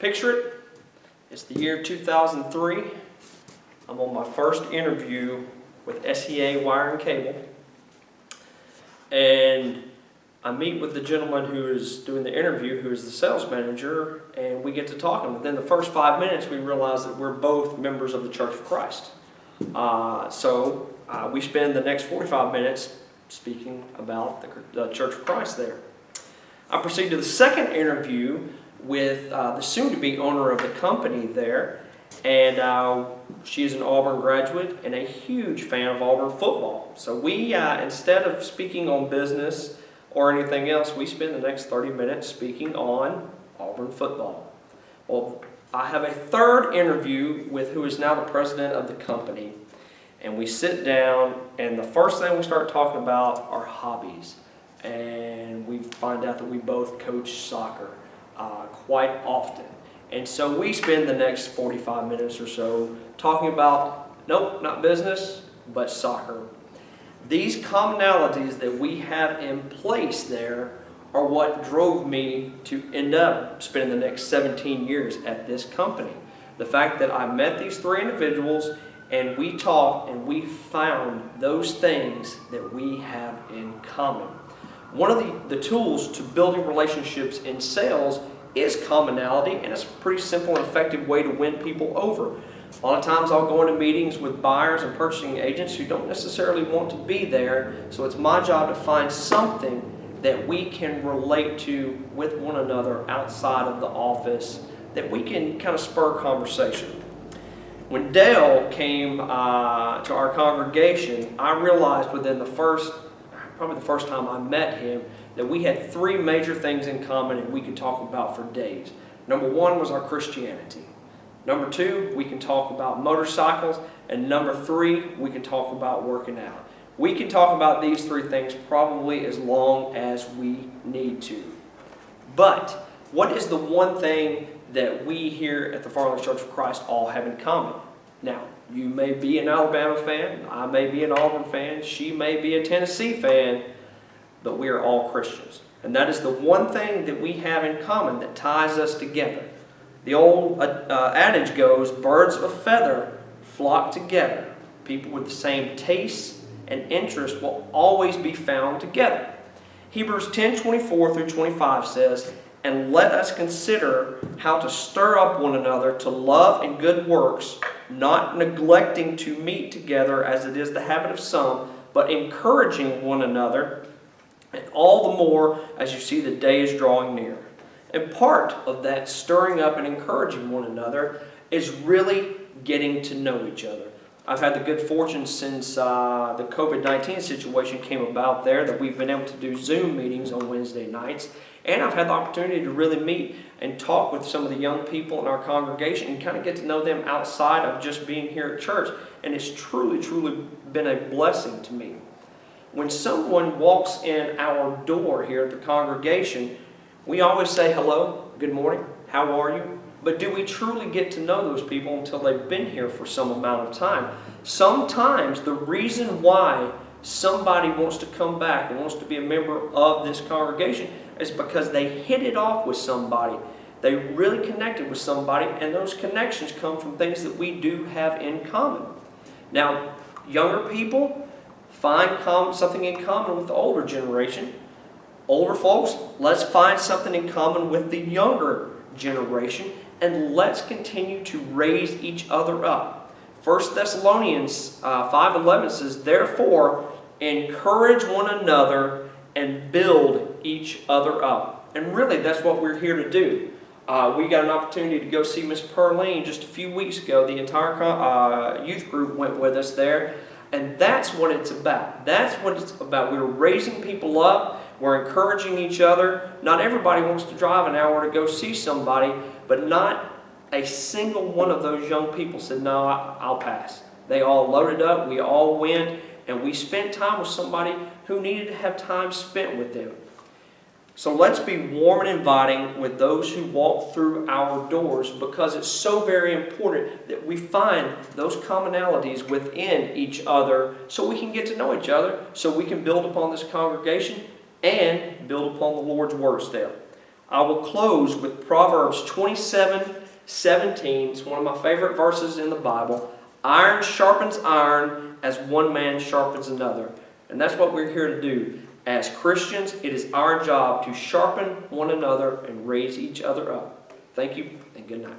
Picture it. It's the year 2003. I'm on my first interview with SEA Wire and Cable. And I meet with the gentleman who is doing the interview, who is the sales manager, and we get to talking. Within the first 5 minutes, we realize that we're both members of the Church of Christ. So we spend the next 45 minutes speaking about the Church of Christ there. I proceed to the second interview with the soon-to-be owner of the company there, and she is an Auburn graduate and a huge fan of Auburn football. So we, instead of speaking on business or anything else, we spend the next 30 minutes speaking on Auburn football. Well, I have a third interview with who is now the president of the company, and we sit down, and the first thing we start talking about are hobbies, and we find out that we both coach soccer quite often. And so we spend the next 45 minutes or so talking about, nope, not business, but soccer. These commonalities that we have in place there are what drove me to end up spending the next 17 years at this company. The fact that I met these three individuals and we talked and we found those things that we have in common. One of the tools to building relationships in sales is commonality, and it's a pretty simple and effective way to win people over. A lot of times I'll go into meetings with buyers and purchasing agents who don't necessarily want to be there, so it's my job to find something that we can relate to with one another outside of the office that we can kind of spur conversation. When Dale came to our congregation, I realized within probably the first time I met him, that we had three major things in common and we could talk about for days. Number one was our Christianity. Number two, we can talk about motorcycles. And number three, we can talk about working out. We can talk about these three things probably as long as we need to. But what is the one thing that we here at the Farmland Church of Christ all have in common? Now, you may be an Alabama fan, I may be an Auburn fan, she may be a Tennessee fan, but we are all Christians. And that is the one thing that we have in common that ties us together. The old adage goes, birds of a feather flock together. People with the same tastes and interests will always be found together. Hebrews 10:24 through 25 says, "And let us consider how to stir up one another to love and good works, not neglecting to meet together as it is the habit of some, but encouraging one another, and all the more as you see the day is drawing near." And part of that stirring up and encouraging one another is really getting to know each other. I've had the good fortune since the COVID-19 situation came about there that we've been able to do Zoom meetings on Wednesday nights. And I've had the opportunity to really meet and talk with some of the young people in our congregation and kind of get to know them outside of just being here at church. And it's truly, truly been a blessing to me. When someone walks in our door here at the congregation, we always say hello, good morning, how are you? But do we truly get to know those people until they've been here for some amount of time? Sometimes the reason why somebody wants to come back and wants to be a member of this congregation is because they hit it off with somebody. They really connected with somebody, and those connections come from things that we do have in common. Now, younger people find something in common with the older generation. Older folks, let's find something in common with the younger generation, and let's continue to raise each other up. 1 Thessalonians 5:11 says, "Therefore, encourage one another and build each other up." And really, that's what we're here to do. We got an opportunity to go see Miss Perline just a few weeks ago. The entire youth group went with us there. And that's what it's about. That's what it's about. We're raising people up. We're encouraging each other. Not everybody wants to drive an hour to go see somebody, but not a single one of those young people said, "No, I'll pass." They all loaded up. We all went, and we spent time with somebody who needed to have time spent with them. So let's be warm and inviting with those who walk through our doors, because it's so very important that we find those commonalities within each other so we can get to know each other, so we can build upon this congregation and build upon the Lord's words there. I will close with Proverbs 27:17. It's one of my favorite verses in the Bible. Iron sharpens iron as one man sharpens another. And that's what we're here to do. As Christians, it is our job to sharpen one another and raise each other up. Thank you and good night.